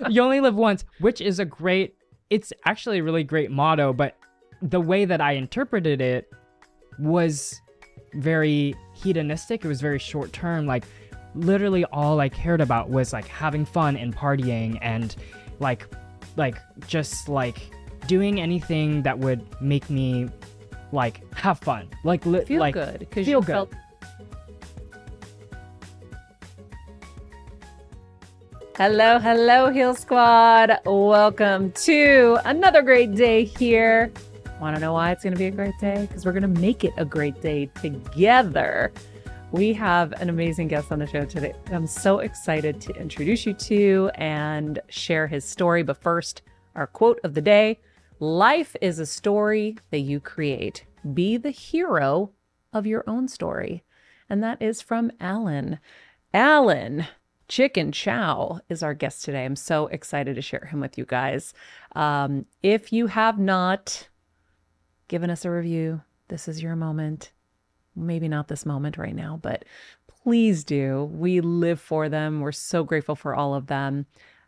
You only live once, which is it's actually a really great motto, but the way that I interpreted it was very hedonistic. It was very short term. Like literally all I cared about was like having fun and partying and like just like doing anything that would make me like have fun, like feel like good because feel you good. felt. Hello, Heal Squad. Welcome to another great day here. Want to know why it's going to be a great day? Because we're going to make it a great day together. We have an amazing guest on the show today. I'm so excited to introduce you to and share his story. But first, our quote of the day: life is a story that you create. Be the hero of your own story. And that is from Alan. Alan Chikin Chow is our guest today. I'm so excited to share him with you guys. If you have not given us a review, this is your moment. Maybe not this moment right now, but please do. We live for them. We're so grateful for all of them.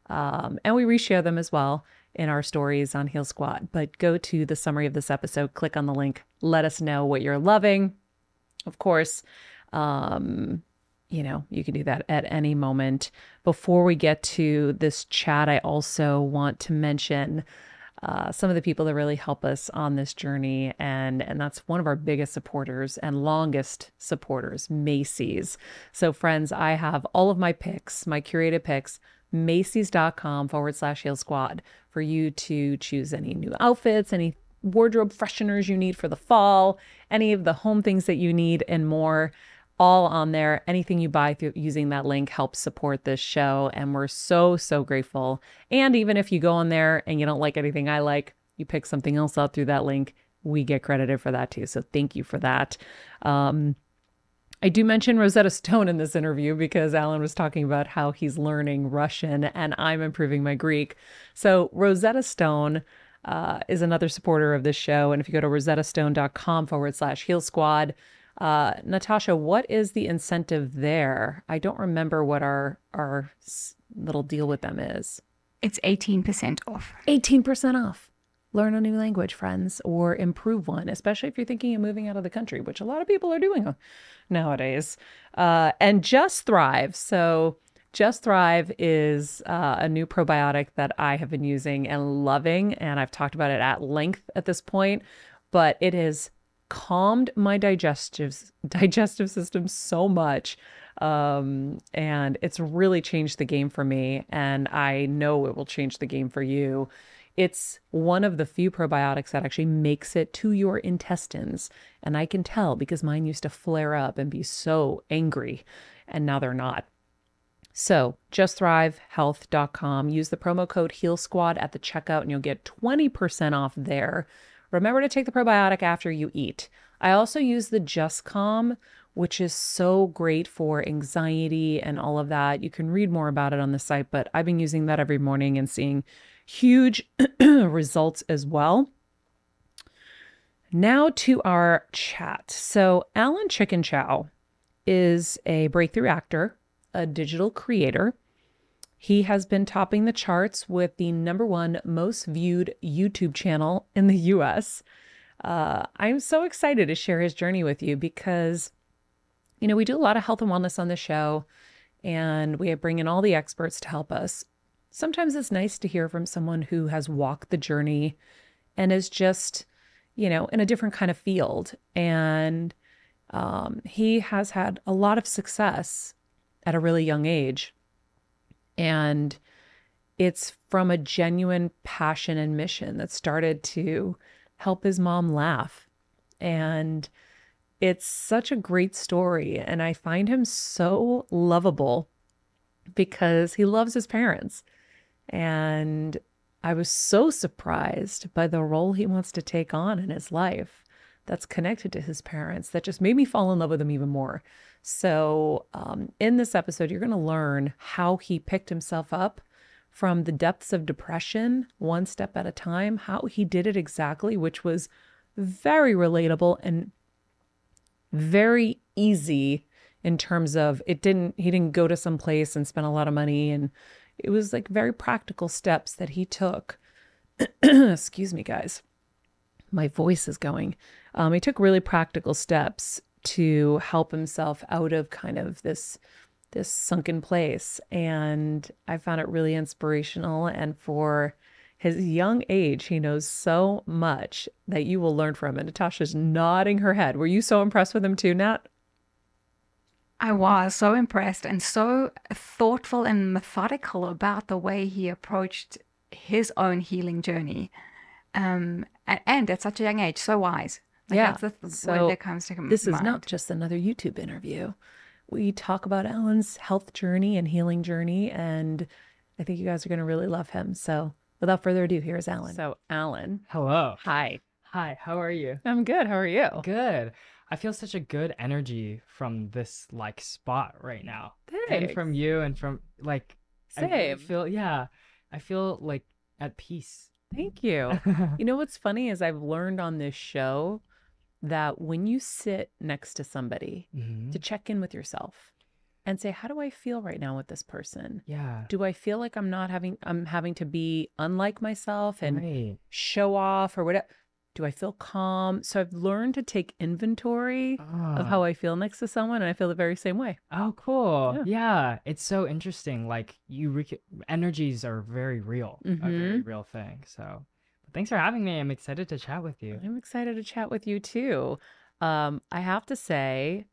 And we reshare them as well in our stories on Heal Squad. But go to the summary of this episode, click on the link, let us know what you're loving. Of course, you can do that at any moment. Before we get to this chat, I also want to mention some of the people that really help us on this journey. And that's one of our biggest supporters and longest supporters, Macy's. So friends, I have all of my picks, my curated picks, Macy's.com/Heal Squad, for you to choose any new outfits, any wardrobe fresheners you need for the fall, any of the home things that you need and more. All on there. Anything you buy through using that link helps support this show. And we're so, so grateful. And even if you go on there and you don't like anything I like, you pick something else out through that link, we get credited for that too. So thank you for that. I do mention Rosetta Stone in this interview because Alan was talking about how he's learning Russian and I'm improving my Greek. So Rosetta Stone is another supporter of this show. And if you go to rosettastone.com/Heal Squad, Natasha, what is the incentive there? I don't remember what our little deal with them is. It's 18% off. 18% off. Learn a new language, friends, or improve one, especially if you're thinking of moving out of the country, which a lot of people are doing nowadays. And Just Thrive. So Just Thrive is a new probiotic that I have been using and loving, and I've talked about it at length at this point, but it is calmed my digestive system so much. And it's really changed the game for me. And I know it will change the game for you. It's one of the few probiotics that actually makes it to your intestines. And I can tell because mine used to flare up and be so angry. And now they're not. So justthrivehealth.com. Use the promo code HEALSQUAD at the checkout and you'll get 20% off there. Remember to take the probiotic after you eat. I also use the Just Calm, which is so great for anxiety and all of that. You can read more about it on the site, but I've been using that every morning and seeing huge results as well. Now to our chat. So Alan Chikin Chow is a breakthrough actor, a digital creator. He has been topping the charts with the #1 most viewed YouTube channel in the US. I'm so excited to share his journey with you because, we do a lot of health and wellness on the show and we bring in all the experts to help us. Sometimes it's nice to hear from someone who has walked the journey and is just, in a different kind of field. And he has had a lot of success at a really young age. And it's from a genuine passion and mission that started to help his mom laugh. And it's such a great story. And I find him so lovable because he loves his parents. And I was so surprised by the role he wants to take on in his life that's connected to his parents that just made me fall in love with him even more. So in this episode, you're going to learn how he picked himself up from the depths of depression, one step at a time, how he did it exactly, which was very relatable and very easy in terms of he didn't go to some place and spend a lot of money and, it was like very practical steps that he took. Excuse me, guys. My voice is going. He took really practical steps to help himself out of kind of this sunken place. And I found it really inspirational. And for his young age, he knows so much that you will learn from. And Natasha's nodding her head. Were you so impressed with him too, Nat? I was so impressed and so thoughtful and methodical about the way he approached his own healing journey. And at such a young age, so wise. Like, Yeah. that's So word that comes to this is mind. not just another YouTube interview. We talk about Alan's health journey and healing journey, and I think you guys are going to really love him. So without further ado, here's Alan. So Alan, Hello. hi. Hi, how are you? I'm good. How are you? Good. I feel such a good energy from this like spot right now. And from Thanks. you and from like I Same. feel yeah. I feel like at peace. Thank you. You know what's funny is I've learned on this show that when you sit next to somebody Mhm. to check in with yourself and say, how do I feel right now with this person? Yeah. Do I feel like I'm having to be unlike myself and Right. show off or whatever? Do I feel calm? So I've learned to take inventory of Ah. how I feel next to someone, and I feel the very same way. Oh, cool. Yeah. Yeah. It's so interesting. Like energies are very real, a very Mhm. real thing. So thanks for having me. I'm excited to chat with you. I'm excited to chat with you too. I have to say,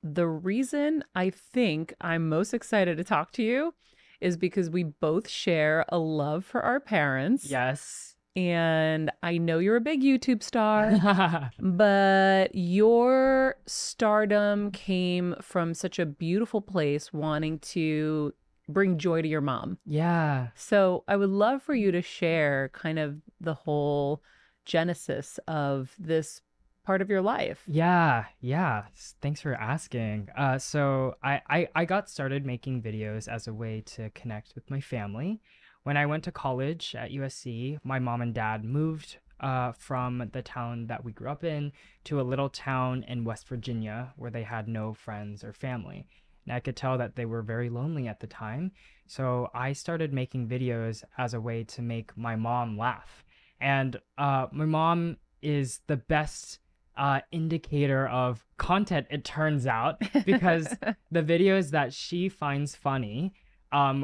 the reason I think I'm most excited to talk to you is because we both share a love for our parents. Yes. And I know you're a big YouTube star, but your stardom came from such a beautiful place wanting to bring joy to your mom. Yeah. So I would love for you to share kind of the whole genesis of this part of your life. Yeah, yeah. Thanks for asking. So I got started making videos as a way to connect with my family. When I went to college at USC, my mom and dad moved from the town that we grew up in to a little town in West Virginia where they had no friends or family. And I could tell that they were very lonely at the time. So I started making videos as a way to make my mom laugh. And my mom is the best indicator of content, it turns out, because the videos that she finds funny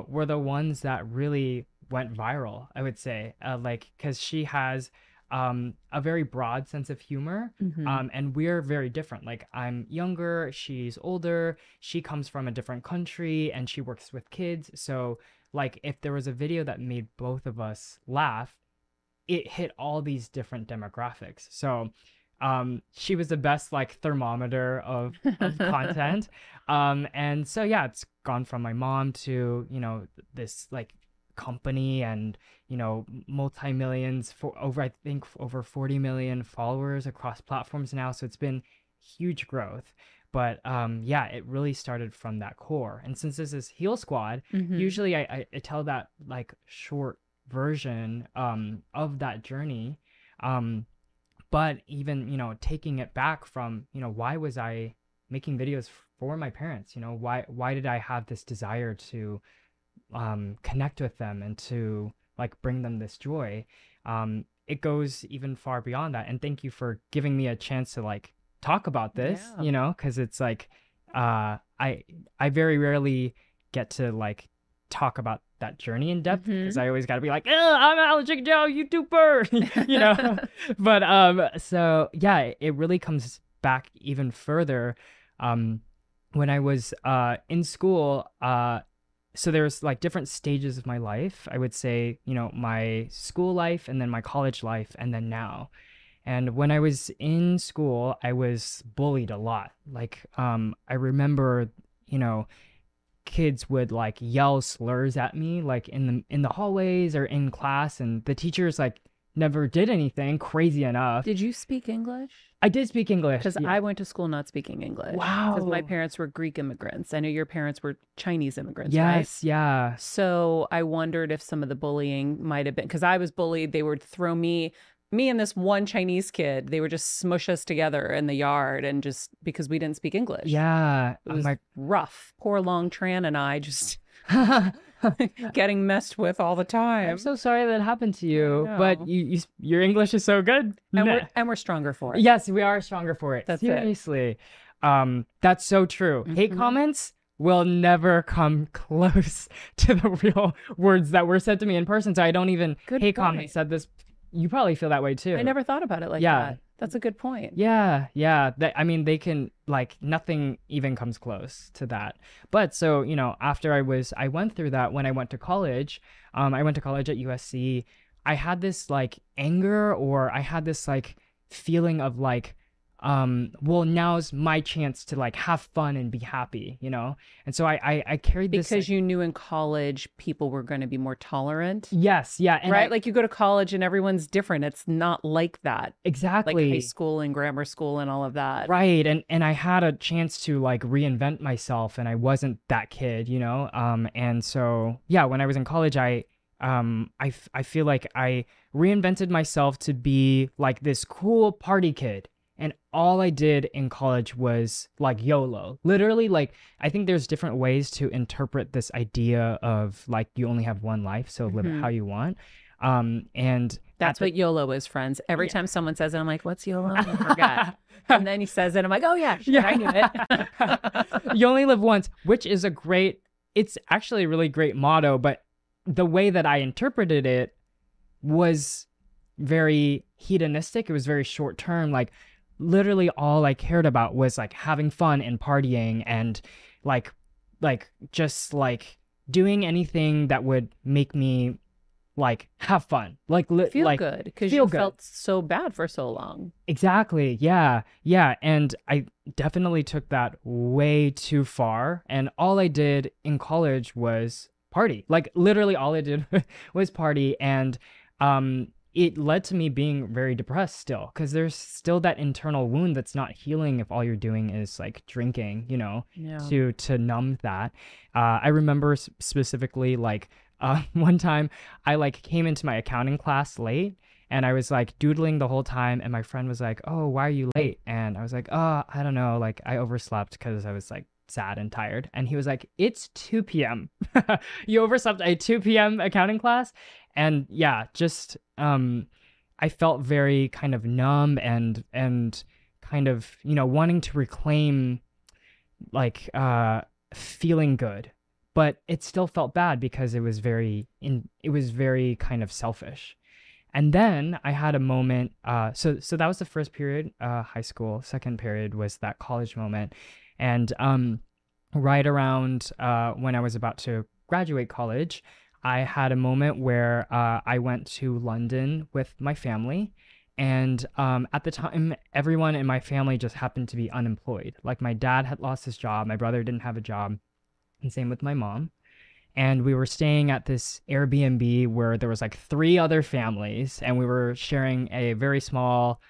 were the ones that really went viral, I would say, because she has a very broad sense of humor, and we're very different. Like, I'm younger, she's older, she comes from a different country, and she works with kids. So, like, if there was a video that made both of us laugh, it hit all these different demographics. So she was the best like thermometer of content. And so yeah, it's gone from my mom to, this like company and, multi-millions for over, I think over 40 million followers across platforms now. So it's been huge growth. But yeah, it really started from that core. And since this is Heal Squad, usually I tell that like short version of that journey. But even, taking it back from, why was I making videos for my parents? Why did I have this desire to connect with them and to like bring them this joy? It goes even far beyond that. And thank you for giving me a chance to like talk about this, Yeah. because it's like I very rarely get to like talk about that journey in depth because I always got to be like, I'm Alan Chikin Chow, YouTuber, But so yeah, it really comes back even further. When I was in school, so there's like different stages of my life. I would say, my school life and then my college life and then now. And when I was in school, I was bullied a lot. Like, I remember, kids would like yell slurs at me like in the hallways or in class, and the teachers like never did anything crazy enough. Did you speak English? I did speak English. Because I went to school not speaking English. Because my Wow. parents were Greek immigrants. I know your parents were Chinese immigrants, right? Yes, yeah. So I wondered if some of the bullying might have been, because I was bullied. They would throw me and this one Chinese kid, they would just smush us together in the yard, and just because we didn't speak English. Yeah. It was rough. Poor Long Tran and I just getting messed with all the time. I'm so sorry that happened to you, know. but your English is so good. And we're stronger for it. Yes, we are stronger for it. That's it. Seriously. That's so true. Hate comments will never come close to the real words that were said to me in person. So I don't even hate comments said this. You probably feel that way too. I never thought about it like that. That's a good point. Yeah. I mean, they can, like, nothing even comes close to that. But so, after I went through that when I went to college. I went to college at USC. I had this like anger, or I had this like feeling of like, well, now's my chance to like have fun and be happy, And so I carried this because you knew in college people were going to be more tolerant. Yes, yeah, and right. Like you go to college and everyone's different. It's not like that. Exactly. Like high school and grammar school and all of that. Right, and I had a chance to like reinvent myself, and I wasn't that kid, And so yeah, when I was in college, I feel like I reinvented myself to be like this cool party kid. And all I did in college was like YOLO. Literally, like, I think there's different ways to interpret this idea of like you only have one life, so live it how you want. And that's what YOLO is, friends. Every time someone says it, I'm like, what's YOLO? I forgot. And then he says it, I'm like, oh yeah, I knew it. You only live once, which is it's actually a really great motto, but the way that I interpreted it was very hedonistic. It was very short term. Like, literally all I cared about was like having fun and partying and like just like doing anything that would make me like have fun, like feel good, because you felt so bad for so long. Exactly. Yeah. And I definitely took that way too far, and all I did in college was party. Like literally all I did was party, and it led to me being very depressed still, because there's still that internal wound that's not healing if all you're doing is like drinking, to numb that. I remember specifically like one time I like came into my accounting class late, and I was like doodling the whole time, and my friend was like, "Oh, why are you late?" And I was like, "Oh, I don't know, like I overslept because I was like sad and tired." And he was like, "It's 2 p.m. You overslept a 2 p.m. accounting class?" And yeah, just I felt very kind of numb and kind of, wanting to reclaim like feeling good, but it still felt bad because it was very kind of selfish. And then I had a moment, so that was the first period, high school. Second period was that college moment. And right around when I was about to graduate college, I had a moment where I went to London with my family. And at the time, everyone in my family just happened to be unemployed. Like my dad had lost his job, my brother didn't have a job, and same with my mom. And we were staying at this Airbnb where there was like 3 other families, and we were sharing a very small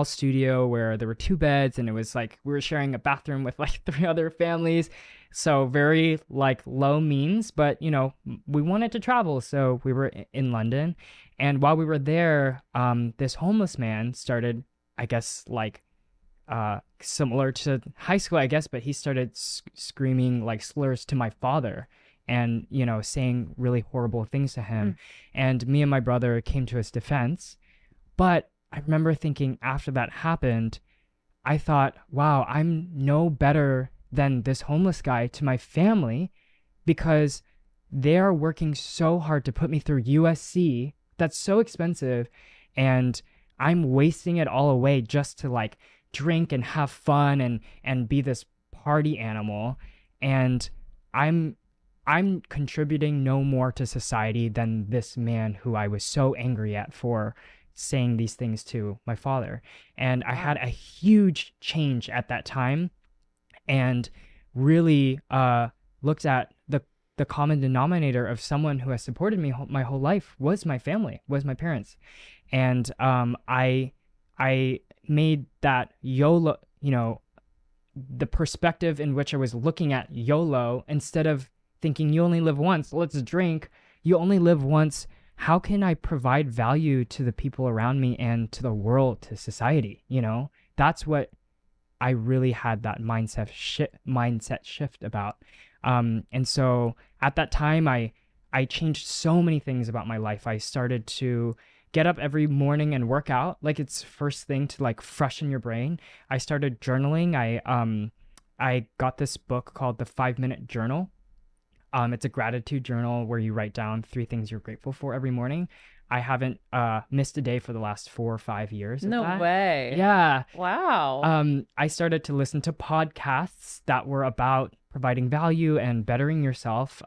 studio where there were 2 beds, and it was like we were sharing a bathroom with like 3 other families. So very like low means, but we wanted to travel, so we were in London. And while we were there, this homeless man started, I guess, like similar to high school, I guess, but he started screaming like slurs to my father, and saying really horrible things to him. And me and my brother came to his defense. But I remember thinking after that happened, I thought, wow, I'm no better than this homeless guy to my family, because they are working so hard to put me through USC. That's so expensive. And I'm wasting it all away just to like drink and have fun and be this party animal. And I'm contributing no more to society than this man who I was so angry at for saying these things to my father. And I had a huge change at that time, and really looked at the common denominator of someone who has supported me my whole life was my family, was my parents. And I made that YOLO, the perspective in which I was looking at YOLO, instead of thinking you only live once, let's drink, you only live once, how can I provide value to the people around me and to the world, to society? That's what I really had that mindset shift about. And so at that time, I changed so many things about my life. I started to get up every morning and work out, like it's first thing to like freshen your brain. I started journaling. I got this book called The 5 Minute Journal. It's a gratitude journal where you write down 3 things you're grateful for every morning. I haven't missed a day for the last 4 or 5 years of No that. way. Yeah. Wow. I started to listen to podcasts that were about providing value and bettering yourself.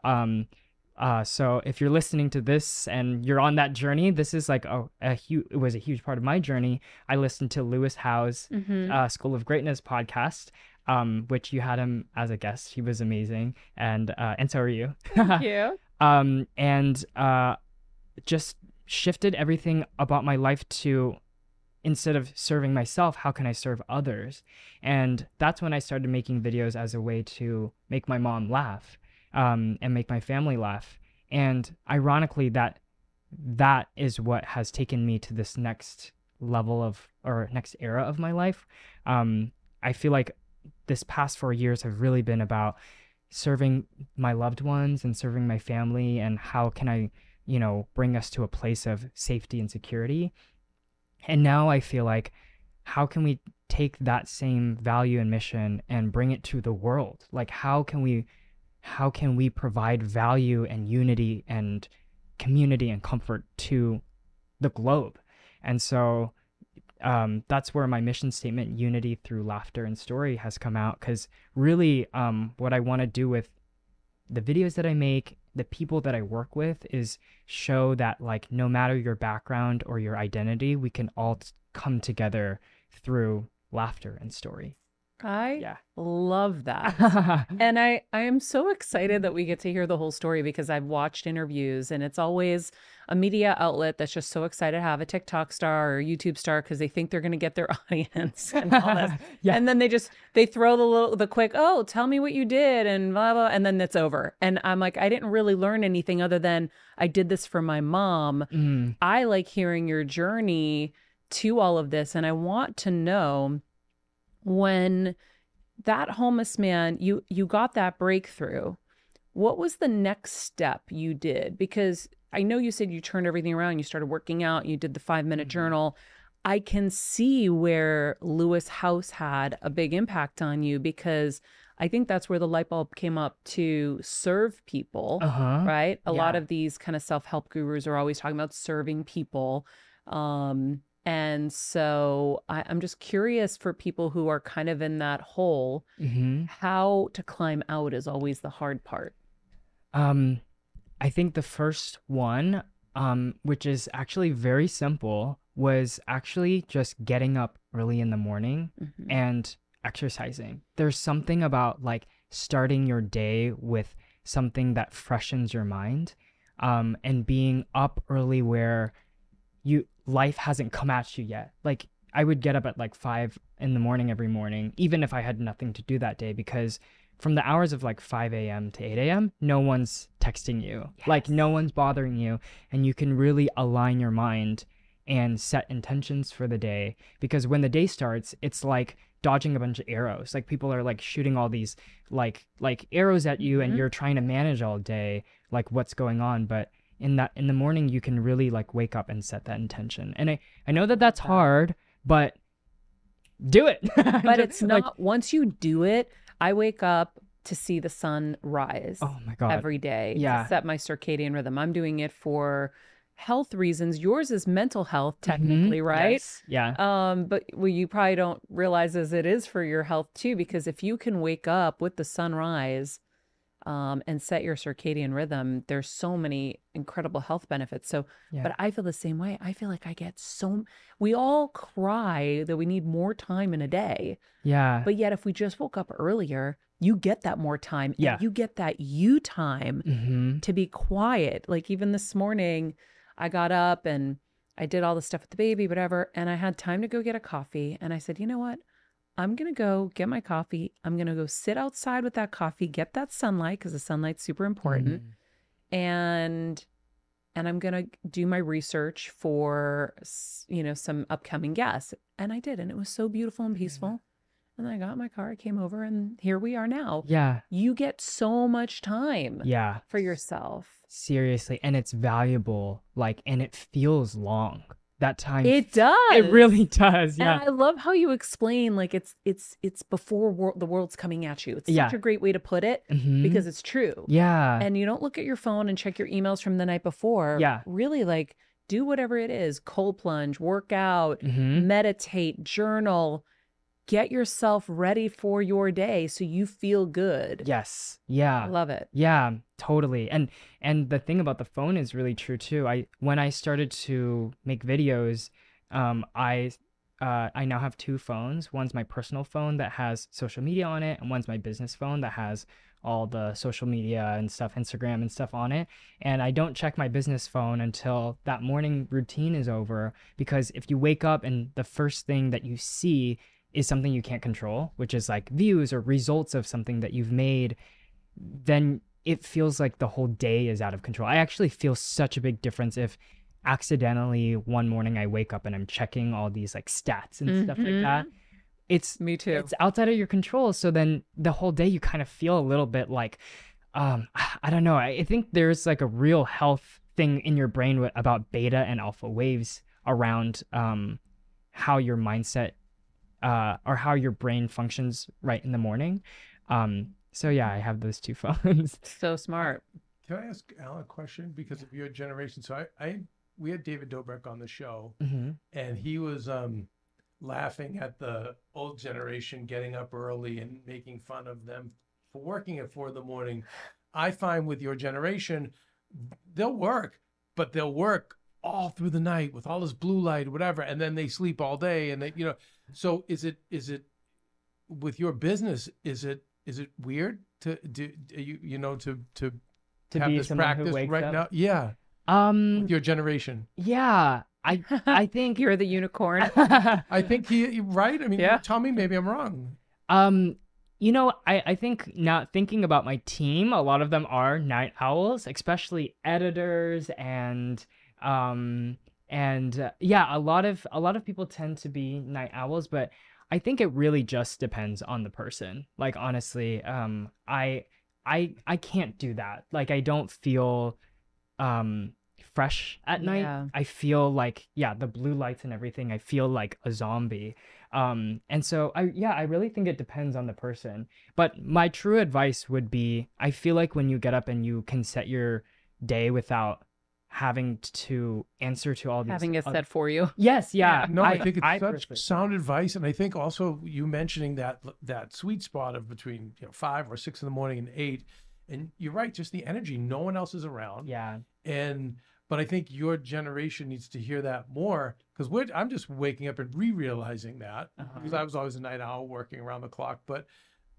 So if you're listening to this and you're on that journey, this is like it was a huge part of my journey. I listened to Lewis Howe's School of Greatness podcast, which you had him as a guest. He was amazing, and so are you. Thank you. And just shifted everything about my life to, instead of serving myself, how can I serve others? And that's when I started making videos as a way to make my mom laugh, and make my family laugh. And ironically, that is what has taken me to this next level of, or next era of my life. I feel like this past 4 years have really been about serving my loved ones and serving my family, and how can I, bring us to a place of safety and security. And now I feel like, how can we take that same value and mission and bring it to the world? Like, how can we provide value and unity and community and comfort to the globe? And so that's where my mission statement, unity through laughter and story, has come out. Because really, what I want to do with the videos that I make, the people that I work with, is show that, like, no matter your background or your identity, we can all come together through laughter and story. I love that. And I am so excited that we get to hear the whole story, because I've watched interviews, and it's always a media outlet that's just so excited to have a TikTok star or a YouTube star because they think they're going to get their audience and all this. And then they throw the quick, oh, tell me what you did and blah, blah, and then it's over. And I'm like, I didn't really learn anything other than I did this for my mom. I like hearing your journey to all of this. And I want to know, when that homeless man, you got that breakthrough, what was the next step you did? Because I know you said you turned everything around, you started working out, you did the 5 Minute Journal. I can see where Lewis House had a big impact on you, because I think that's where the light bulb came up to serve people, right? A lot of these kind of self-help gurus are always talking about serving people. And so I'm just curious, for people who are kind of in that hole, how to climb out is always the hard part. I think the first one, which is actually very simple, was actually just getting up early in the morning and exercising. There's something about, like, starting your day with something that freshens your mind, and being up early where life hasn't come at you yet. Like, I would get up at like 5 in the morning every morning, even if I had nothing to do that day, because from the hours of like 5 a.m. to 8 a.m., no one's texting you. Like, no one's bothering you, and you can really align your mind and set intentions for the day. Because when the day starts, it's like dodging a bunch of arrows. Like, people are like shooting all these like arrows at you, and you're trying to manage all day, like, what's going on. But in the morning, you can really like wake up and set that intention. And I know that that's hard, but do it. But it's not, like, once you do it, I wake up to see the sun rise. Oh my God. Every day to set my circadian rhythm. I'm doing it for health reasons. Yours is mental health, technically, right? Yes. Yeah. But you probably don't realize as it is for your health too, because if you can wake up with the sunrise, and set your circadian rhythm, there's so many incredible health benefits. So, but I feel the same way. I feel like we all cry that we need more time in a day. Yeah. But yet if we just woke up earlier, you get that more time. Yeah. And you get that you time to be quiet. Like, even this morning, I got up and I did all the stuff with the baby, whatever. And I had time to go get a coffee. And I said, you know what? I'm going to go get my coffee. I'm going to go sit outside with that coffee, get that sunlight, because the sunlight's super important. And I'm going to do my research for, some upcoming guests. And I did. And it was so beautiful and peaceful. And then I got in my car, I came over, and here we are now. Yeah. You get so much time Yeah. for yourself. Seriously. And it's valuable. Like, and it feels long. That time. It does. It really does. And Yeah. I love how you explain, like, it's before the world's coming at you. It's Yeah. such a great way to put it Mhm. because it's true. Yeah. And you don't look at your phone and check your emails from the night before. Yeah. Really, like, do whatever it is, cold plunge, work out, Mhm. meditate, journal, get yourself ready for your day so you feel good. Yes. I Yeah. love it. Yeah, totally. And the thing about the phone is really true too. When I started to make videos, I now have two phones. One's my personal phone that has social media on it, and one's my business phone that has all the social media and stuff, Instagram and stuff on it. And I don't check my business phone until that morning routine is over, because if you wake up and the first thing that you see is something you can't control, which is like views or results of something that you've made, then it feels like the whole day is out of control. I actually feel such a big difference if accidentally one morning I wake up and I'm checking all these like stats and stuff like that. It's Me too. It's outside of your control. So then the whole day you kind of feel a little bit like, I don't know. I think there's like a real health thing in your brain about beta and alpha waves around how your mindset or how your brain functions right in the morning. So yeah, I have those two phones. So smart. Can I ask Alan a question because of your generation? So we had David Dobrik on the show, Mm-hmm. and he was laughing at the old generation getting up early and making fun of them for working at 4 a.m. I find with your generation, they'll work, but they'll work all through the night with all this blue light, whatever, and then they sleep all day, and they, So is it with your business? Is it weird to do to have be this someone who practice wakes right up? now? Yeah, with your generation. Yeah, I think You're the unicorn. I think he right. I mean, Yeah. tell me, maybe I'm wrong. I think, not thinking about my team, a lot of them are night owls, especially editors yeah, a lot of people tend to be night owls, but I think it really just depends on the person. Like, honestly, I can't do that. Like, I don't feel fresh at night. Yeah. I feel like, yeah, the blue lights and everything, I feel like a zombie. And so I really think it depends on the person. But my true advice would be, I feel like when you get up and you can set your day without having to answer to all these Having it set for you. Yes, yeah. No, I think it's such personally- sound advice, and I think also you mentioning that sweet spot of between 5 or 6 in the morning and 8, and you're right, just the energy. No one else is around. Yeah. But I think your generation needs to hear that more, because I'm just waking up and realizing that, because I was always a night owl working around the clock, but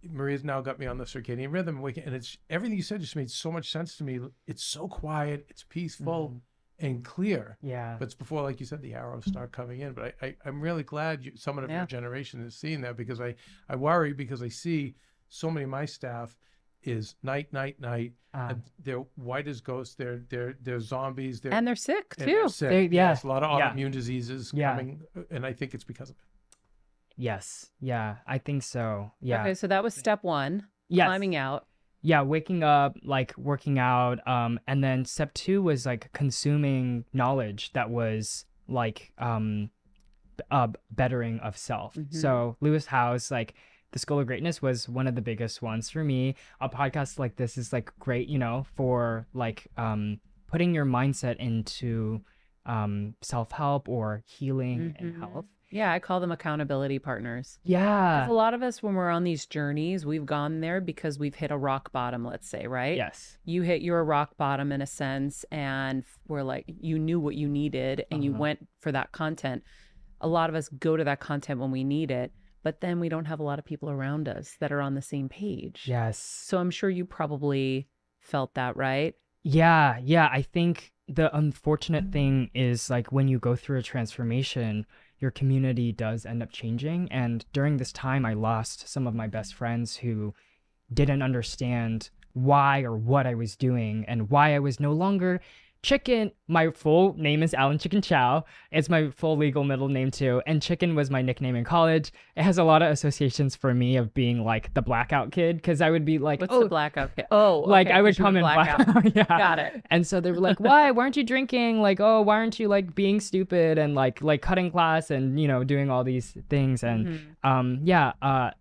Maria's now got me on the circadian rhythm and it's everything you said just made so much sense to me. It's so quiet, it's peaceful and clear. Yeah. But it's before, like you said, the arrows start coming in. But I'm really glad someone of your generation is seeing that, because I worry, because I see so many of my staff is night. And they're white as ghosts. They're zombies. And they're sick and too. they're sick. Yeah. Yes, a lot of Yeah. autoimmune diseases Yeah. coming, and I think it's because of it. Yes. Yeah, I think so. Yeah. Okay, so that was step 1. Yes. Climbing out. Yeah, waking up, like working out, and then step 2 was like consuming knowledge that was like bettering of self. So Lewis Howes, like the School of Greatness, was one of the biggest ones for me. A podcast like this is like great, for like putting your mindset into self-help or healing and health. Yeah, I call them accountability partners. Yeah. 'Cause a lot of us, when we're on these journeys, we've gone there because we've hit a rock bottom, let's say, right? Yes. You hit your rock bottom in a sense, and we're like, you knew what you needed and you went for that content. A lot of us go to that content when we need it, but then we don't have a lot of people around us that are on the same page. Yes. So I'm sure you probably felt that, right? Yeah. I think the unfortunate thing is, like, when you go through a transformation, your community does end up changing. And during this time, I lost some of my best friends who didn't understand why or what I was doing, and why I was no longer Chicken, my full name is Alan Chikin Chow. It's my full legal middle name too. And Chicken was my nickname in college. It has a lot of associations for me of being like the blackout kid, because I would be like, What's the blackout kid? Oh, like okay, I would 'cause you were come in blackout. Yeah. Got it. And so they were like, why aren't you drinking? Like, oh, why aren't you like being stupid and like cutting class and, you know, doing all these things. And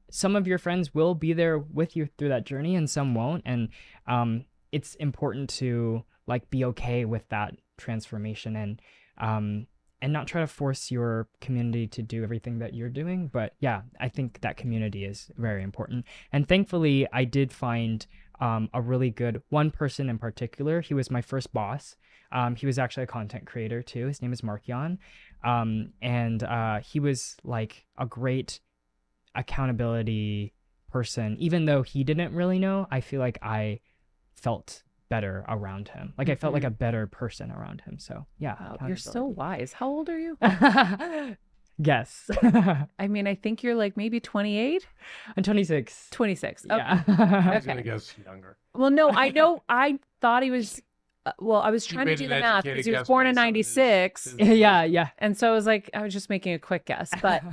some of your friends will be there with you through that journey and some won't. And it's important to like be okay with that transformation and not try to force your community to do everything that you're doing. But yeah, I think that community is very important. And thankfully, I did find a really good one person in particular. He was my first boss. He was actually a content creator too. His name is Markion. And he was like a great accountability person. Even though he didn't really know, I feel like I felt better around him. Like I felt like a better person around him. So yeah. Wow, you're so wise. How old are you? Guess. I mean, I think you're like maybe 28. I'm 26. 26. Okay. Yeah. I was gonna guess younger. Well, no, I know. I thought he was. Well, I was trying to made do an the math educated because he was guess born in based on his- '96, his- Yeah. and so I was like, I was just making a quick guess. But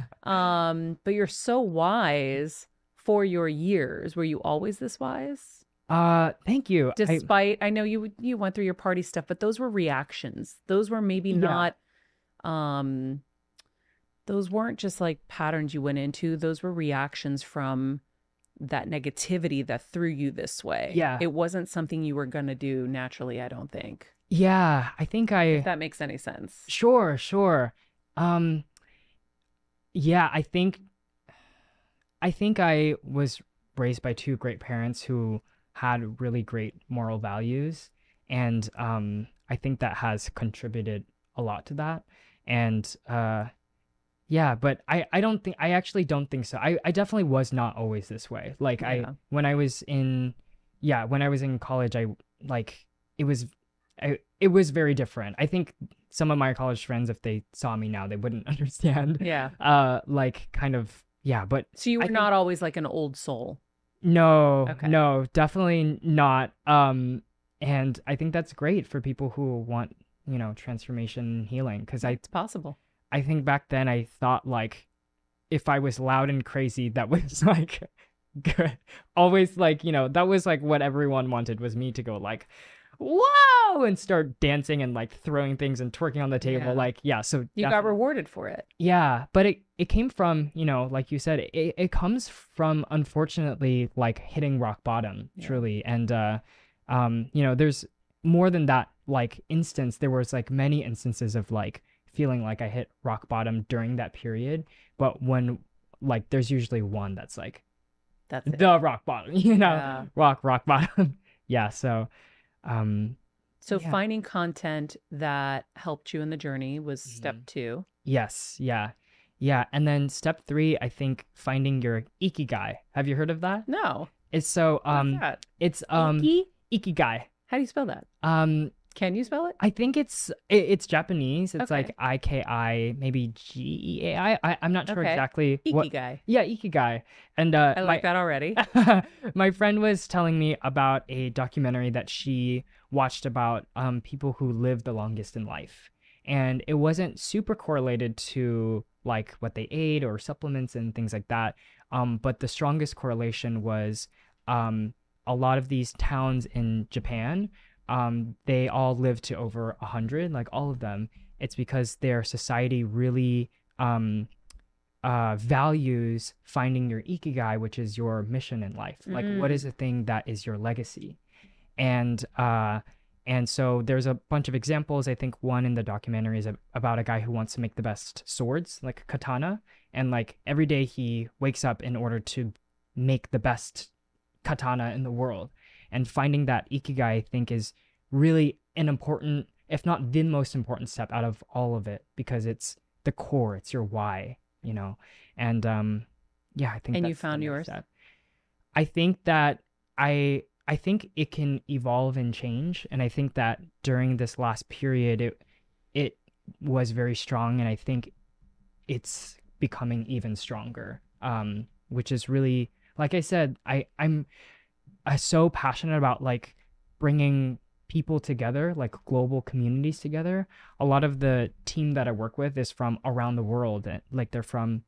you're so wise for your years. Were you always this wise? Thank you. Despite, I know you went through your party stuff, but those were reactions. Those were maybe not, those weren't just like patterns you went into. Those were reactions from that negativity that threw you this way. Yeah. It wasn't something you were going to do naturally, I don't think. Yeah, I think If that makes any sense. Sure. Yeah, I think I was raised by two great parents who had really great moral values, and I think that has contributed a lot to that. And yeah, but I actually don't think so. I definitely was not always this way. Like when I was in college, it was very different. I think some of my college friends, if they saw me now, they wouldn't understand. Yeah. Like kind of, yeah, but So you were not always like an old soul. no, Okay. no, definitely not. And I think that's great for people who want, you know, transformation and healing. Because It's possible. I think back then I thought like if I was loud and crazy, that was like good. Always like, you know, that was like what everyone wanted was me to go like, whoa, and start dancing and like throwing things and twerking on the table. Yeah. Like, yeah. So You got rewarded for it. yeah, but it came from, you know, like you said, it comes from, unfortunately, like hitting rock bottom, truly. And, you know, there's more than that, like instance. There was like many instances of like feeling like I hit rock bottom during that period. But when like, there's usually one that's like That's it. the rock bottom, you know, Yeah. rock bottom. Yeah. So, So yeah. finding content that helped you in the journey was step 2. yes. Yeah. Yeah. And then step 3, I think finding your Ikigai. Have you heard of that? No. It's so What's that? it's Ikigai. How do you spell that? Can you spell it? I think it's Japanese. It's like Iki, maybe Geai. I'm not sure Okay. exactly what. Ikigai. Yeah, Ikigai. And I like that already. my friend was telling me about a documentary that she watched about people who live the longest in life. And it wasn't super correlated to like what they ate or supplements and things like that. But the strongest correlation was a lot of these towns in Japan, they all live to over 100, like all of them. It's because their society really values finding your Ikigai, which is your mission in life. Like, what is the thing that is your legacy? And so there's a bunch of examples. I think one in the documentary is about a guy who wants to make the best swords, like katana. And like every day he wakes up in order to make the best katana in the world. And finding that Ikigai, I think, is really an important, if not the most important step out of all of it, because it's the core, it's your why, you know? And yeah, I think And you that's the found next yours? step. I think that I think it can evolve and change. And I think that during this last period, it was very strong. And I think it's becoming even stronger, which is really, like I said, I'm so passionate about like bringing people together, like global communities together. A lot of the team that I work with is from around the world. Like they're from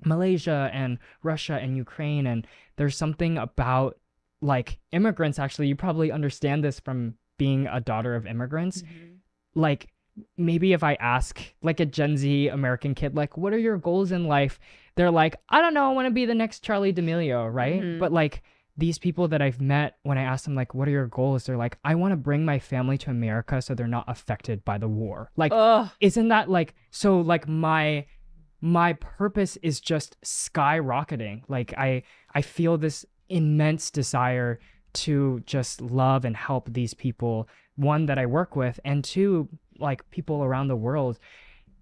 Malaysia and Russia and Ukraine. And there's something about like immigrants, actually, you probably understand this from being a daughter of immigrants. Like maybe if I ask like a Gen Z American kid, like, what are your goals in life? They're like, I don't know, I want to be the next Charlie D'Amelio, right? But like these people that I've met, when I ask them like, what are your goals? They're like, I want to bring my family to America so they're not affected by the war. Like, isn't that like, so like my purpose is just skyrocketing. Like I feel this immense desire to just love and help these people, one, that I work with, and two, like people around the world.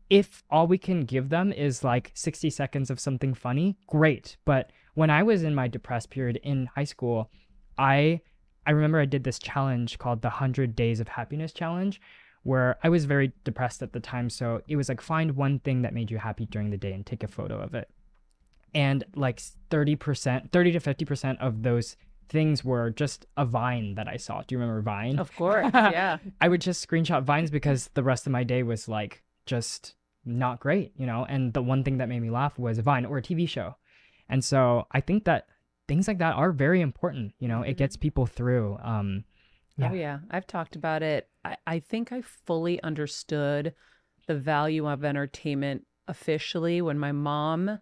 If all we can give them is like 60 seconds of something funny, great. But when I was in my depressed period in high school, I remember I did this challenge called the 100 Days of Happiness Challenge, where I was very depressed at the time. So it was like, find one thing that made you happy during the day and take a photo of it. And like 30 to 50% of those things were just a Vine that I saw. Do you remember Vine? Of course, yeah. I would just screenshot Vines because the rest of my day was like just not great, you know? And the one thing that made me laugh was a Vine or a TV show. And so I think that things like that are very important, you know? It gets people through. Yeah. Oh, yeah. I've talked about it. I think I fully understood the value of entertainment officially when my mom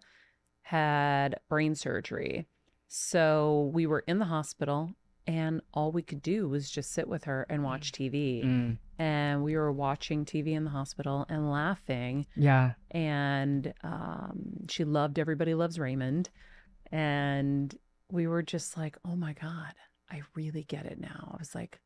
had brain surgery. So we were in the hospital and all we could do was just sit with her and watch TV. And we were watching TV in the hospital and laughing. Yeah. And she loved Everybody Loves Raymond. And we were just like, oh my God, I really get it now. I was like,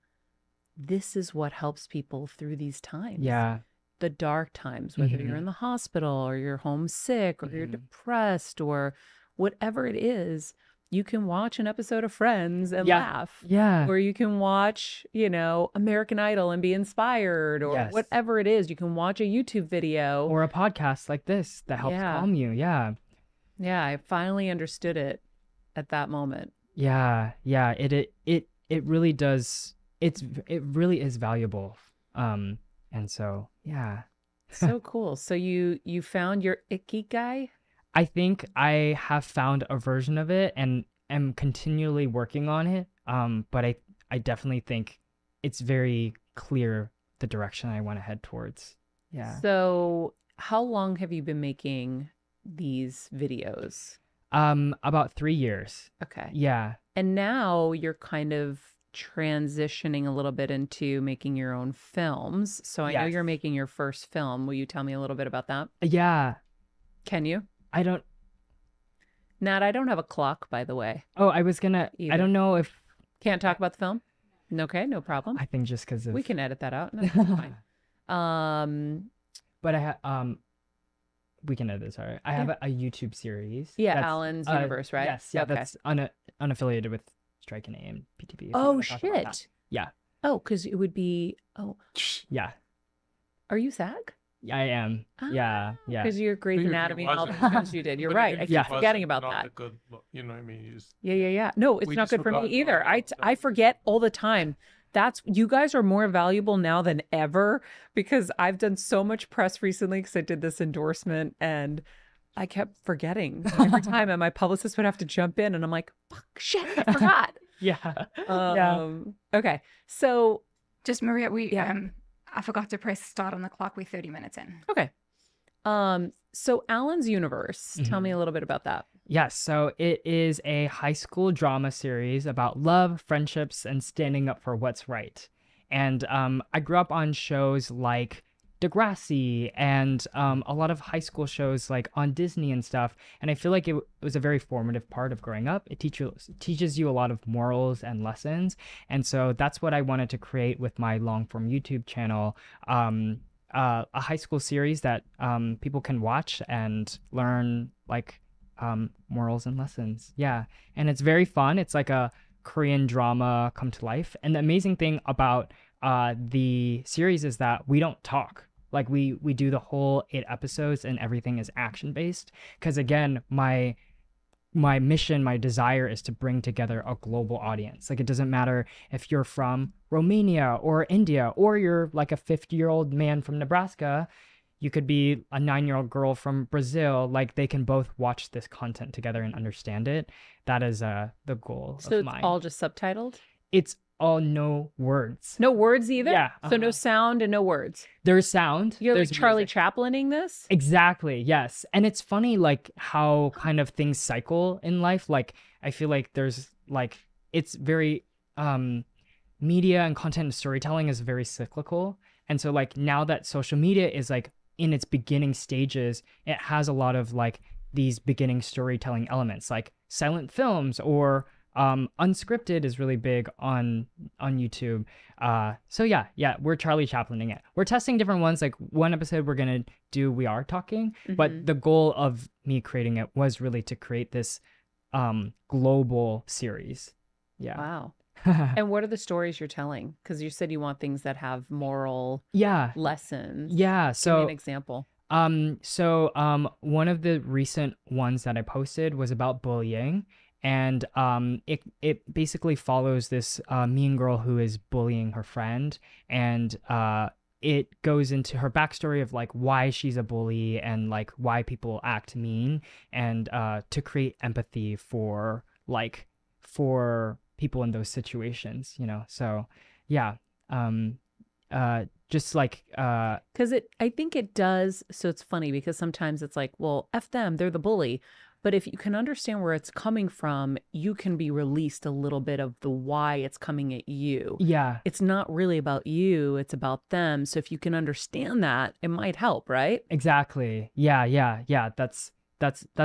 this is what helps people through these times. Yeah. The dark times, whether you're in the hospital or you're homesick or you're depressed or whatever it is, you can watch an episode of Friends and laugh. Yeah. Or you can watch, you know, American Idol and be inspired or whatever it is. You can watch a YouTube video. Or a podcast like this that helps calm you. Yeah. Yeah, I finally understood it at that moment. Yeah. Yeah. It really does. It really is valuable. And so, yeah. So cool. So you found your Ikigai? I think I have found a version of it and am continually working on it. But I definitely think it's very clear the direction I want to head towards. Yeah. So how long have you been making these videos? About 3 years. Okay. Yeah. And now you're kind of transitioning a little bit into making your own films. So I know you're making your first film. Will you tell me a little bit about that? Yeah. Can you? I don't. Nat, I don't have a clock, by the way. Oh, I was gonna. I don't know if. Can't talk about the film? Okay, no problem. I think just because of. We can edit that out. No, that's fine. But I have we can edit this. All right. I have a YouTube series. Yeah, Alan's Universe, right? Yes. Yeah, that's unaffiliated with Strike and AM PTB. Oh shit. Yeah. Oh, because it would be. Oh. Yeah. Are you SAG? Yeah, I am. Yeah. Yeah. Because you're Grey's Anatomy and all the shows you did. You're right. I keep forgetting about that. Good, you know what I mean? Yeah. No, it's not good for me either. I forget all the time. You guys are more valuable now than ever because I've done so much press recently because I did this endorsement and I kept forgetting every time, and my publicist would have to jump in, and I'm like, "Fuck, shit, I forgot." Yeah. Okay, so just Maria, I forgot to press start on the clock. We're 30 minutes in. Okay. So Alan's Universe. Tell me a little bit about that. Yes. So it is a high school drama series about love, friendships, and standing up for what's right. And I grew up on shows like Degrassi and a lot of high school shows like on Disney and stuff. And I feel like it was a very formative part of growing up. It teaches you a lot of morals and lessons. And so that's what I wanted to create with my long form YouTube channel. A high school series that people can watch and learn like morals and lessons. Yeah. And it's very fun. It's like a Korean drama come to life. And the amazing thing about the series is that we don't talk. Like we do the whole 8 episodes and everything is action based. Because again, my mission, my desire is to bring together a global audience. Like, it doesn't matter if you're from Romania or India, or you're like a 50-year-old man from Nebraska. You could be a 9-year-old girl from Brazil. Like, they can both watch this content together and understand it. That is the goal So of it's mine. all just subtitled? It's all no words. No words either? Yeah. So no sound and no words. There's sound. You're there's like Charlie music. Chaplining this? Exactly. Yes. And it's funny, like, how kind of things cycle in life. Like, I feel like there's like, it's very, media and content and storytelling is very cyclical. And so, like, now that social media is like in its beginning stages, it has a lot of like these beginning storytelling elements, like silent films, or unscripted is really big on YouTube. So yeah, we're Charlie Chaplining it. We're testing different ones. Like, one episode we're gonna do We Are Talking, but the goal of me creating it was really to create this global series. Yeah. Wow. And what are the stories you're telling? Because you said you want things that have moral lessons. Yeah. Give So me an example. One of the recent ones that I posted was about bullying. And it basically follows this mean girl who is bullying her friend, and it goes into her backstory of like why she's a bully and like why people act mean, and to create empathy for people in those situations, you know. So yeah, just like because I think it does. So it's funny because sometimes it's like, well, F them, they're the bully. But if you can understand where it's coming from, you can be released a little bit of the why it's coming at you. Yeah. It's not really about you, it's about them. So if you can understand that, it might help, right? Exactly. Yeah. That's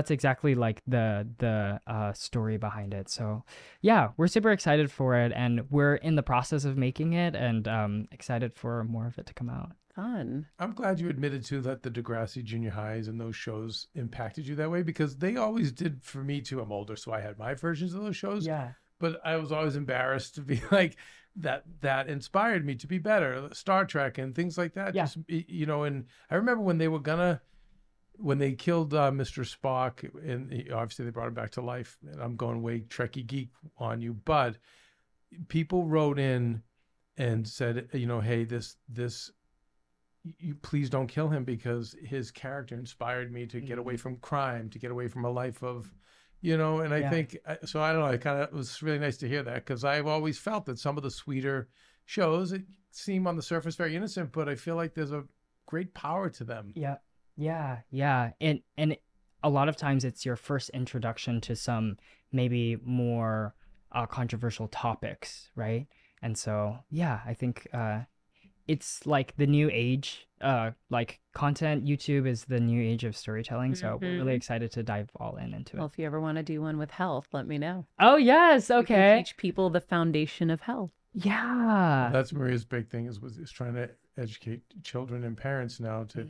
exactly like the story behind it. So yeah, we're super excited for it, and we're in the process of making it, and excited for more of it to come out. Fun. I'm glad you admitted to that the Degrassi Junior Highs and those shows impacted you that way, because they always did for me too. I'm older, so I had my versions of those shows. Yeah. But I was always embarrassed to be like, that inspired me to be better. Star Trek and things like that. Yeah. Just, you know, and I remember when they killed Mr. Spock, and obviously they brought him back to life. And I'm going way Trekkie geek on you, but people wrote in and said, you know, hey, this you please don't kill him, because his character inspired me to get away from crime, to get away from a life of, you know. And I think, so I don't know, it was really nice to hear that, because I've always felt that some of the sweeter shows, it seem on the surface very innocent, but I feel like there's a great power to them. Yeah. And a lot of times it's your first introduction to some maybe more controversial topics, right? And so yeah, I think it's like the new age, like content. YouTube is the new age of storytelling. So we're really excited to dive all into it. Well, if you ever want to do one with health, let me know. Oh, yes. We can Okay. teach people the foundation of health. Yeah. That's Maria's big thing, is trying to educate children and parents now to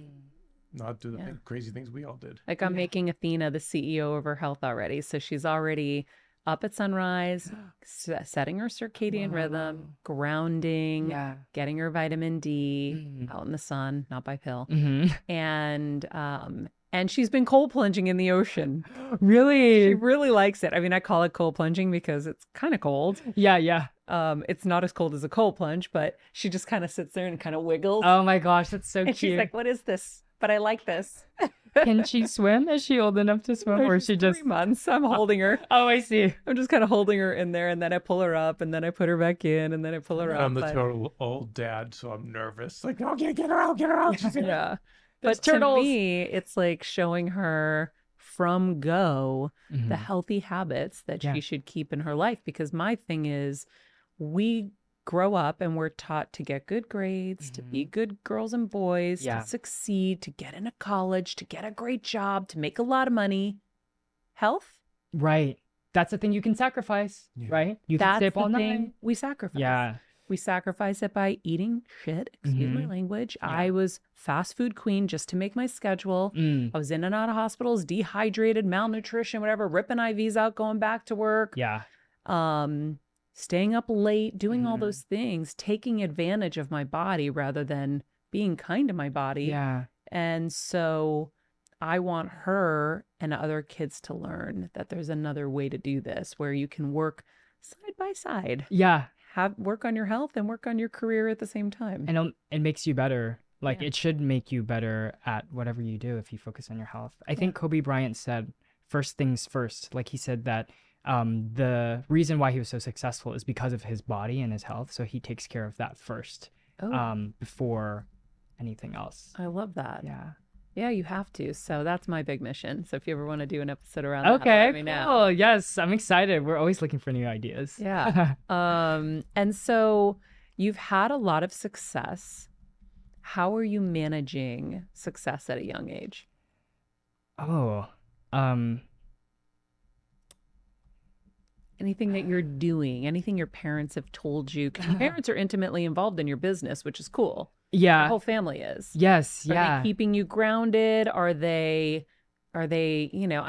not do the crazy things we all did. Like, I'm making Athena the CEO of her health already. So she's already up at sunrise, setting her circadian rhythm, grounding, getting her vitamin D out in the sun, not by pill. And she's been cold plunging in the ocean. Really? She really likes it. I mean, I call it cold plunging because it's kind of cold. Yeah. It's not as cold as a cold plunge, but she just kind of sits there and kind of wiggles. Oh my gosh, that's so and cute. she's like, what is this? But I like this. Can she swim? Is she old enough to swim, or is she just 3 months? I'm holding her. Oh, I see. I'm just kind of holding her in there, and then I pull her up, and then I put her back in, and then I pull her up. I'm the total old dad, so I'm nervous. Like, oh, get her out. Yeah. There's But turtles. to me, it's like showing her from go the healthy habits that she should keep in her life. Because my thing is, we grow up and we're taught to get good grades, to be good girls and boys, to succeed, to get into college, to get a great job, to make a lot of money. Health? Right. That's the thing you can sacrifice, right? You can stay up all night. We sacrifice. Yeah. We sacrifice it by eating shit, excuse my language. I was fast food queen just to make my schedule. I was in and out of hospitals, dehydrated, malnutrition, whatever, ripping IVs out, going back to work. Yeah. Staying up late, doing all those things, taking advantage of my body rather than being kind to my body. Yeah. And so I want her and other kids to learn that there's another way to do this where you can work side by side, Yeah. work on your health and work on your career at the same time. And it makes you better. Like Yeah. it should make you better at whatever you do if you focus on your health. I think Kobe Bryant said first things first. Like he said that the reason why he was so successful is because of his body and his health. So he takes care of that first before anything else. I love that. Yeah. Yeah, you have to. So that's my big mission. So if you ever want to do an episode around that, Okay, let me know. cool. Yes, I'm excited. We're always looking for new ideas. Yeah. And so you've had a lot of success. How are you managing success at a young age? Anything that you're doing, anything your parents have told you, because your parents are intimately involved in your business, which is cool. Yeah. Your whole family is. Yes. Are Yeah. they keeping you grounded? Are they, I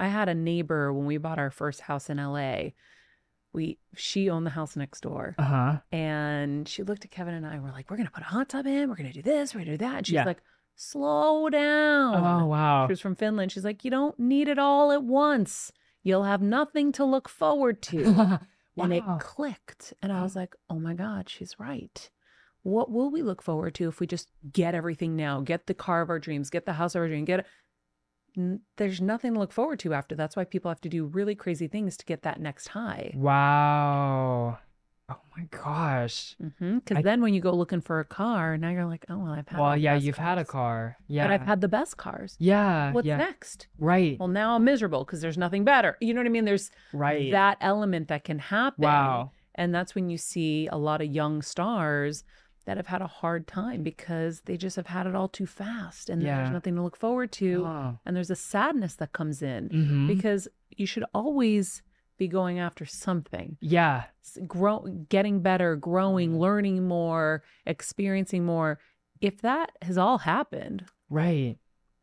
had a neighbor when we bought our first house in LA. She owned the house next door. And she looked at Kevin and I, we're like, we're going to put a hot tub in. We're going to do this. We're going to do that. And she's like, slow down. Oh, wow. She was from Finland. She's like, you don't need it all at once. You'll have nothing to look forward to. And it clicked. And I was like, oh my God, she's right. What will we look forward to if we just get everything now, get the car of our dreams, get the house of our dreams, there's nothing to look forward to after. That's why people have to do really crazy things to get that next high. Wow. Oh my gosh. Because then when you go looking for a car, now you're like, oh, well, I've had Well, the yeah, best you've had a cars. car. Yeah. But I've had the best cars. Yeah. What's yeah. next? Right. Well, now I'm miserable because there's nothing better. You know what I mean? There's Right. that element that can happen. Wow. And that's when you see a lot of young stars that have had a hard time because they just have had it all too fast and then there's nothing to look forward to. And there's a sadness that comes in because you should always be going after something. Yeah. Getting better, growing, learning more, experiencing more. If that has all happened. Right.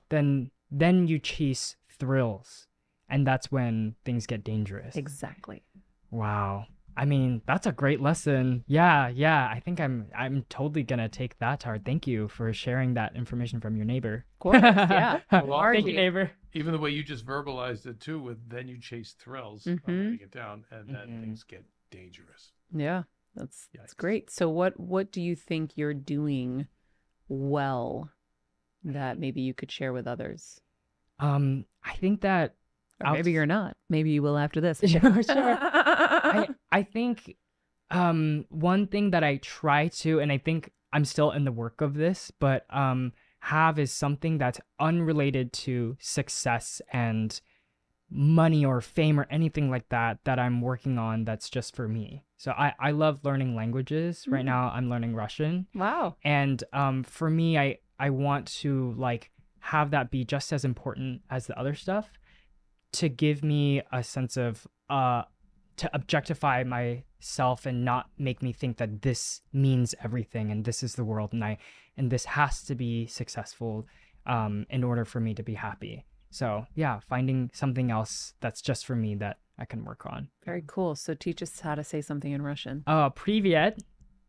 Then you chase thrills. And that's when things get dangerous. Exactly. Wow. I mean, that's a great lesson. Yeah, yeah. I think I'm totally gonna take that to heart. Thank you for sharing that information from your neighbor. Of course, yeah. Thank you, neighbor. Even the way you just verbalized it too, with then you chase thrills, writing it down, and then things get dangerous. Yeah, that's great. So what do you think you're doing well that maybe you could share with others? I think that Or maybe you're not. Maybe you will after this. Sure. I think one thing that I try to, and I think I'm still in the work of this, but have is something that's unrelated to success and money or fame or anything like that I'm working on that's just for me. So I love learning languages. Right now I'm learning Russian. Wow. And for me, I want to like have that be just as important as the other stuff, to give me a sense of to objectify myself and not make me think that this means everything and this is the world and this has to be successful in order for me to be happy. So yeah, finding something else that's just for me that I can work on. Very cool. So teach us how to say something in Russian. Привет.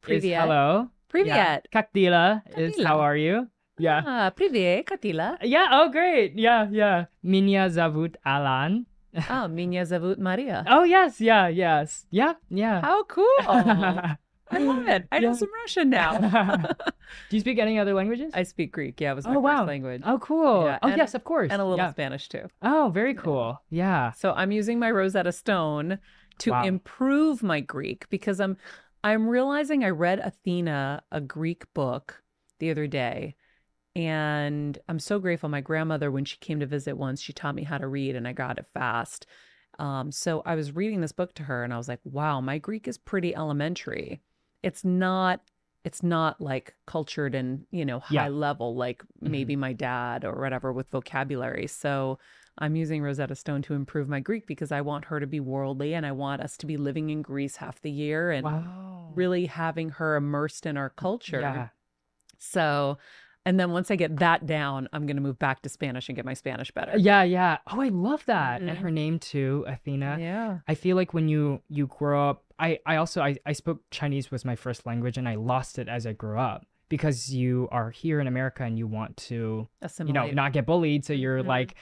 Привет. Is hello. Привет. Yeah. Как дела is дела? how are you? Yeah. Привет, Katila. Yeah. Oh, great. Yeah. Yeah. Меня зовут Alan. Меня зовут Maria. Oh, yes. Yeah. Yes. Yeah. Yeah. How cool. I love it. I know some Russian now. Do you speak any other languages? I speak Greek. Yeah, it was my Oh, wow. first language. Oh, cool. Yeah, Oh, and- yes, of course. And a little Yeah. Spanish too. Oh, very cool. Yeah. So I'm using my Rosetta Stone to Wow. improve my Greek because I'm realizing I read Athena, a Greek book, the other day. And I'm so grateful. My grandmother, when she came to visit once, she taught me how to read and I got it fast. So I was reading this book to her and I was like, wow, my Greek is pretty elementary. It's not like cultured and, high level, like maybe my dad or whatever with vocabulary. So I'm using Rosetta Stone to improve my Greek because I want her to be worldly and I want us to be living in Greece half the year and Wow. really having her immersed in our culture. Yeah. So, and then once I get that down, I'm going to move back to Spanish and get my Spanish better. Yeah. Yeah. Oh, I love that. And Mhm. her name too, Athena. Yeah. I feel like when you grow up, I spoke Chinese was my first language and I lost it as I grew up. because you are here in America and you want to, Assimilate. not get bullied. So you're Mhm. like,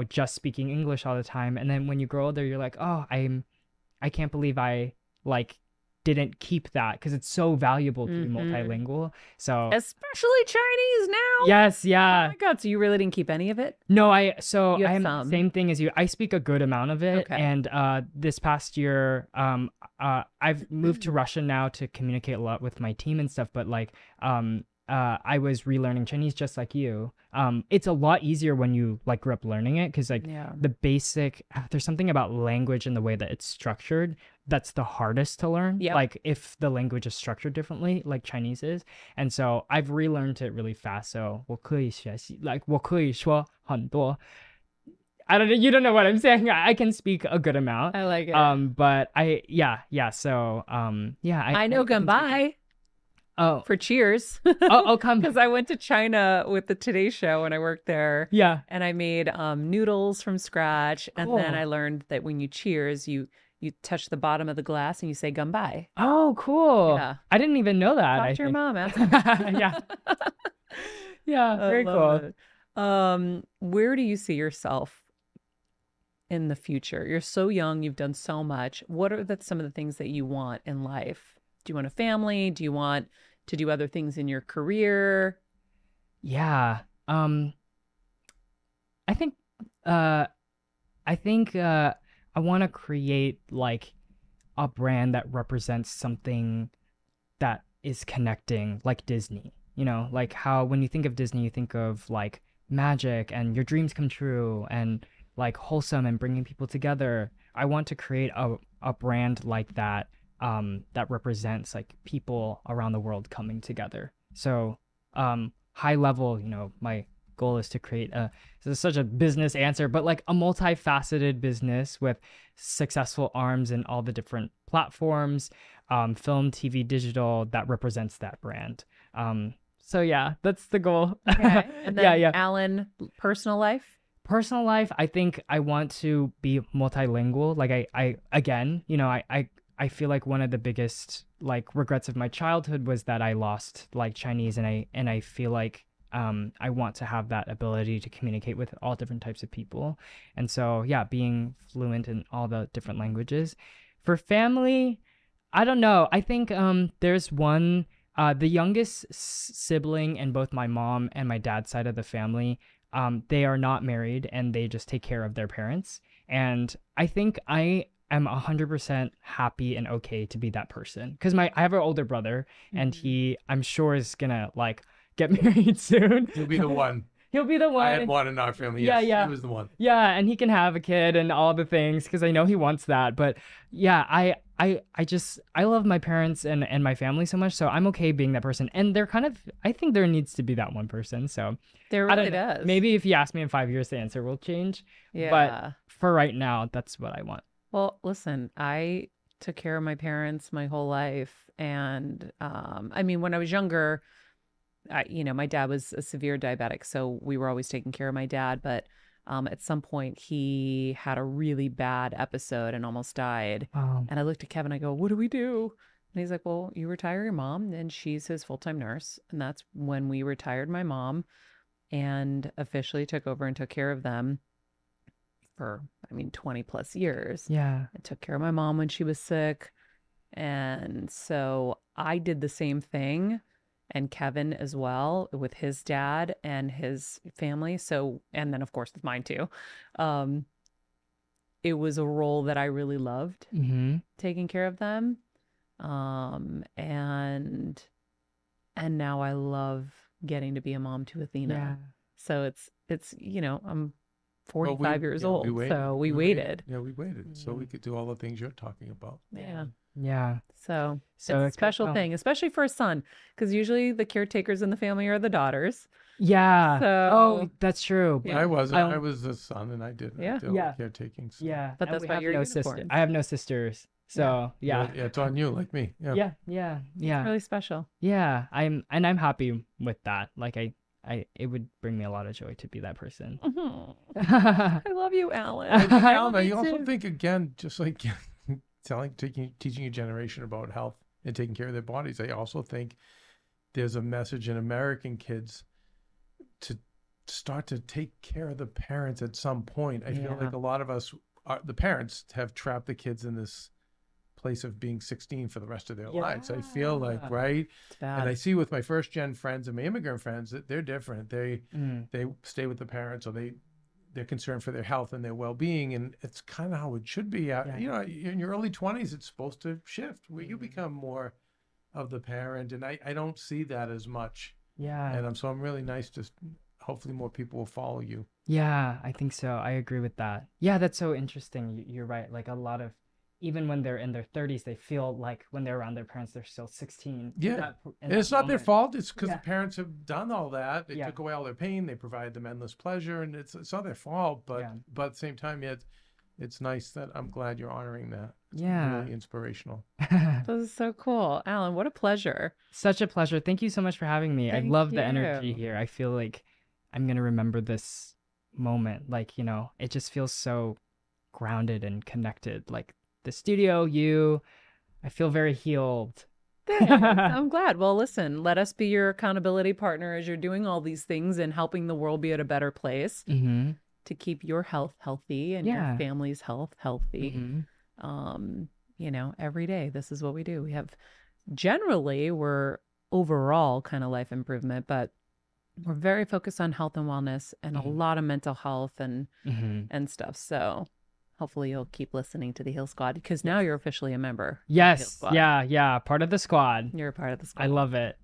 just speaking English all the time. And then when you grow older, you're like, oh, I can't believe I like didn't keep that because it's so valuable to be Mhm. multilingual. So Especially Chinese now. yes, Oh yeah. my God. So you really didn't keep any of it? No, I You have am some. same thing as you. I speak a good amount of it, Okay. and this past year, I've moved to Russia now to communicate a lot with my team and stuff. But like, I was relearning Chinese just like you. It's a lot easier when you like grew up learning it because like Yeah. the basic. There's something about language and the way that it's structured that's the hardest to learn. Yep. Like if the language is structured differently, like Chinese is. And so I've relearned it really fast. So 我可以学习, like 我可以说很多. I don't know. You don't know what I'm saying. I can speak a good amount. I like it. But yeah. So, yeah. I know can speak- goodbye Oh, for cheers. come. Because I went to China with the Today Show when I worked there. Yeah. And I made noodles from scratch. And then Cool. I learned that when you cheers, you touch the bottom of the glass and you say "goodbye." Oh, cool. Yeah. I didn't even know that. Talk I to your think. mom. Ask her. Yeah. Yeah. I Very love cool. it. Where do you see yourself in the future? You're so young. You've done so much. What are some of the things that you want in life? Do you want a family? Do you want to do other things in your career? Yeah. I think I want to create like a brand that represents something that is connecting, like Disney. Like how when you think of Disney, you think of like magic and your dreams come true and like wholesome and bringing people together. I want to create a brand like that that represents like people around the world coming together. So high level, my goal is to create this is such a business answer, but like a multifaceted business with successful arms in all the different platforms, film, TV, digital, that represents that brand. So yeah, that's the goal. Okay. And then yeah. Alan, personal life? Personal life, I think I want to be multilingual. Like I again, I feel like one of the biggest like regrets of my childhood was that I lost like Chinese, and I feel like I want to have that ability to communicate with all different types of people. And so yeah, being fluent in all the different languages. For family, I don't know. I think there's one the youngest sibling in both my mom and my dad's side of the family. They are not married and they just take care of their parents. And I think I am 100% happy and okay to be that person. Because I have an older brother and he, I'm sure, is gonna like get married soon. He'll be the one. He'll be the one. I had one in our family. Yes, Yeah. he was the one. Yeah, and he can have a kid and all the things because I know he wants that. But yeah, I love my parents and my family so much, so I'm okay being that person. And they're kind of, I think there needs to be that one person. So There I really don't know. does. Maybe if you ask me in 5 years, the answer will change. Yeah. But for right now, that's what I want. Well, listen, I took care of my parents my whole life. And I mean, when I was younger, my dad was a severe diabetic, so we were always taking care of my dad. But at some point, he had a really bad episode and almost died. And I looked at Kevin, I go, what do we do? And he's like, well, you retire your mom, and she's his full-time nurse. And that's when we retired my mom and officially took over and took care of them for, 20 plus years. Yeah. I took care of my mom when she was sick. And so I did the same thing, and Kevin as well, with his dad and his family. So, and then of course with mine too. It was a role that I really loved, taking care of them. And now I love getting to be a mom to Athena. Yeah. So it's I'm 45 years old, so we waited. Yeah, we waited so we could do all the things you're talking about. Yeah. Yeah. So it's So a special thing, especially for a son, because usually the caretakers in the family are the daughters. Yeah. So that's true. Yeah. I was the son, and I did Yeah. all Yeah. the caretaking. So. Yeah. But and that's we why have you're no unicorns. sister. I have no sisters. So yeah. Yeah, it's on you, like me. Yeah. Yeah. It's really special. Yeah. I'm happy with that. Like it would bring me a lot of joy to be that person. I love you, Alan. I think, Alan, Me I also too. think, again, just like teaching a generation about health and taking care of their bodies, I also think there's a message in American kids to start to take care of the parents at some point. I feel like a lot of us, the parents, have trapped the kids in this place of being 16 for the rest of their lives. I feel like, right? And I see with my first gen friends and my immigrant friends that they're different. They stay with the parents, or they're concerned for their health and their well-being, and it's kind of how it should be. You know, in your early 20s, it's supposed to shift where you become more of the parent, and I don't see that as much. And so I'm really nice to, hopefully more people will follow you. Yeah, I think so. I agree with that. Yeah, that's so interesting. You're right. Like a lot of, even when they're in their 30s, they feel like when they're around their parents, they're still 16. And it's not their fault. It's because the parents have done all that. They took away all their pain. They provided them endless pleasure, and it's not their fault. But at the same time, it's nice that I'm glad you're honoring that. It's really inspirational. This is so cool. Alan, what a pleasure. Such a pleasure. Thank you so much for having me. I love the energy you. here. I feel like I'm going to remember this moment. Like, you know, it just feels so grounded and connected. Like the studio, I feel very healed. Thanks. I'm glad. Well, listen, let us be your accountability partner as you're doing all these things and helping the world be at a better place to keep your health healthy and your family's health healthy. You know, every day, this is what we do. We have, generally, we're overall kind of life improvement, but we're very focused on health and wellness and a lot of mental health and stuff. So hopefully you'll keep listening to the Heal Squad, because now you're officially a member. Yes. Yeah. Part of the squad. You're a part of the squad. I love it.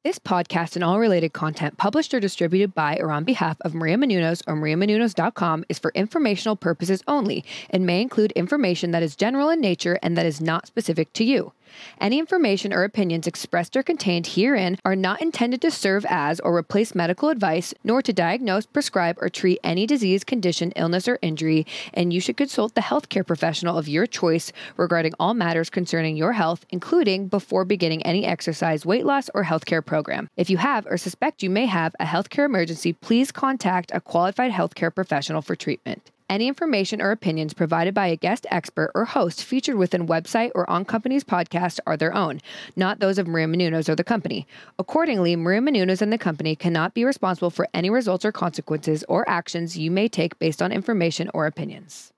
This podcast and all related content published or distributed by or on behalf of Maria Menounos or mariamenounos.com is for informational purposes only and may include information that is general in nature and that is not specific to you. Any information or opinions expressed or contained herein are not intended to serve as or replace medical advice, nor to diagnose, prescribe, or treat any disease, condition, illness, or injury, and you should consult the healthcare professional of your choice regarding all matters concerning your health, including before beginning any exercise, weight loss, or healthcare program. If you have or suspect you may have a healthcare emergency, please contact a qualified healthcare professional for treatment. Any information or opinions provided by a guest expert or host featured within website or on company's podcast are their own, not those of Maria Menounos or the company. Accordingly, Maria Menounos and the company cannot be responsible for any results or consequences or actions you may take based on information or opinions.